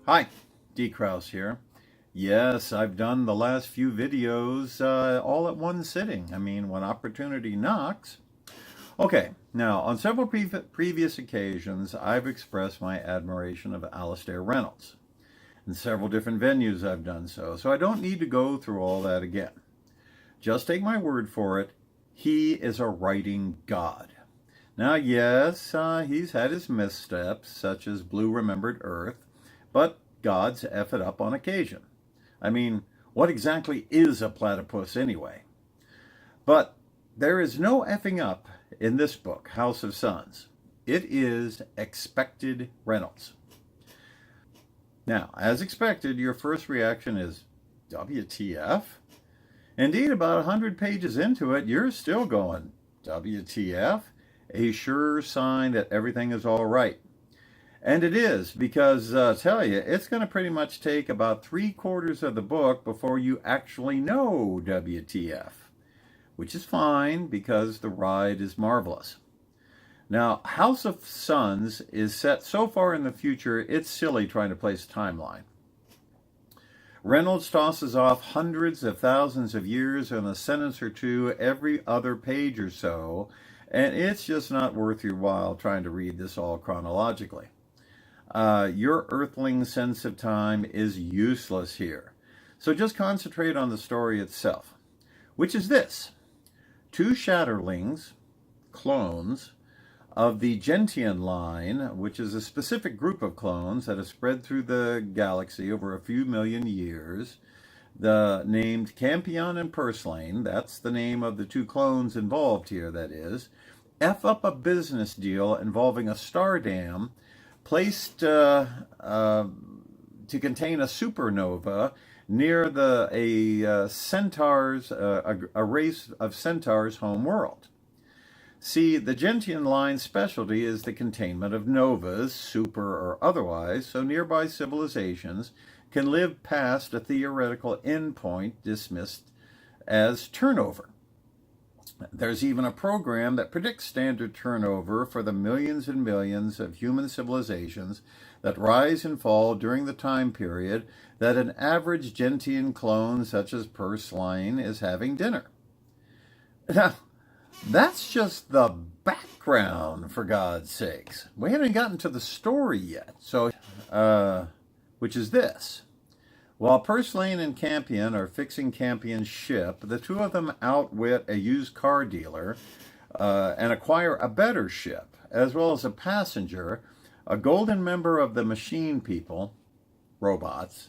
Hi, D. Kraus here. Yes, I've done the last few videos all at one sitting. I mean, when opportunity knocks. Okay, now, on several previous occasions, I've expressed my admiration of Alastair Reynolds. In several different venues, I've done so I don't need to go through all that again. Just take my word for it, he is a writing god. Now, yes, he's had his missteps, such as Blue Remembered Earth, but gods F it up on occasion. I mean, what exactly is a platypus anyway? But there is no effing up in this book, House of Suns. It is expected Reynolds. Now, as expected, your first reaction is, WTF? Indeed, about 100 pages into it, you're still going, WTF? A sure sign that everything is all right. And it is, because I tell you, it's going to pretty much take about 3/4 of the book before you actually know WTF, which is fine because the ride is marvelous. Now, House of Suns is set so far in the future, it's silly trying to place a timeline. Reynolds tosses off hundreds of thousands of years in a sentence or two every other page or so, and it's just not worth your while trying to read this all chronologically. Your earthling sense of time is useless here. So just concentrate on the story itself, which is this. Two Shatterlings, clones, of the Gentian line, which is a specific group of clones that has spread through the galaxy over a few million years, named Campion and Purslane, that's the name of the two clones involved here, that is, F up a business deal involving a star dam placed to contain a supernova near a race of centaurs' home world. See, the Gentian line's specialty is the containment of novas, super or otherwise, so nearby civilizations can live past a theoretical endpoint dismissed as turnover. There's even a program that predicts standard turnover for the millions and millions of human civilizations that rise and fall during the time period that an average Gentian clone such as Purslane is having dinner. Now, that's just the background, for God's sakes. We haven't gotten to the story yet, which is this. While Purslane and Campion are fixing Campion's ship, the two of them outwit a used car dealer and acquire a better ship, as well as a passenger, a golden member of the machine people, robots,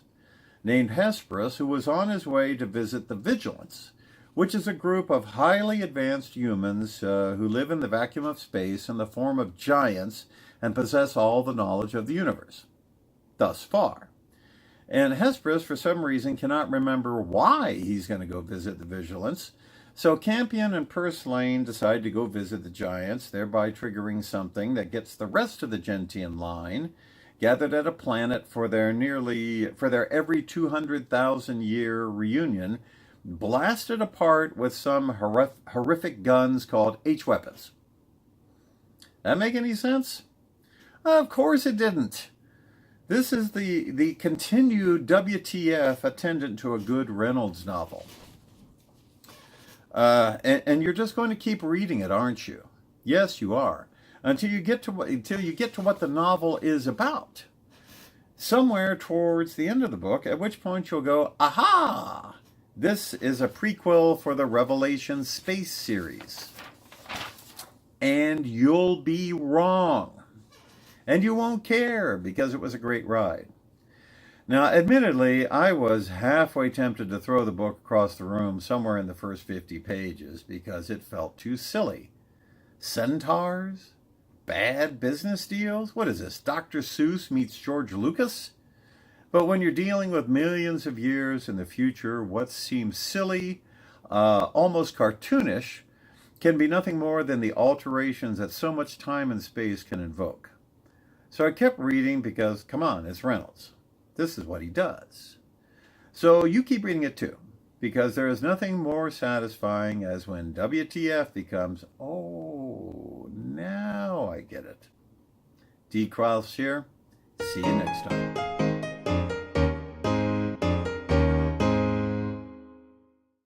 named Hesperus, who was on his way to visit the Vigilants, which is a group of highly advanced humans who live in the vacuum of space in the form of giants and possess all the knowledge of the universe. Thus far. And Hesperus, for some reason, cannot remember why he's going to go visit the Vigilants. So Campion and Purslane decide to go visit the giants, thereby triggering something that gets the rest of the Gentian line gathered at a planet for their every 200,000 year reunion, blasted apart with some horrific guns called H-weapons. That make any sense? Of course it didn't. This is the continued WTF attendant to a good Reynolds novel. And you're just going to keep reading it, aren't you? Yes, you are. Until you get to what the novel is about. Somewhere towards the end of the book, at which point you'll go, aha! This is a prequel for the Revelation Space series. And you'll be wrong. And you won't care because it was a great ride. Now, admittedly, I was halfway tempted to throw the book across the room somewhere in the first 50 pages because it felt too silly. Centaurs? Bad business deals? What is this, Dr. Seuss meets George Lucas? But when you're dealing with millions of years in the future, what seems silly, almost cartoonish, can be nothing more than the alterations that so much time and space can invoke. So I kept reading because, come on, it's Reynolds. This is what he does. So you keep reading it too, because there is nothing more satisfying as when WTF becomes, oh, now I get it. D. Kraus here. See you next time.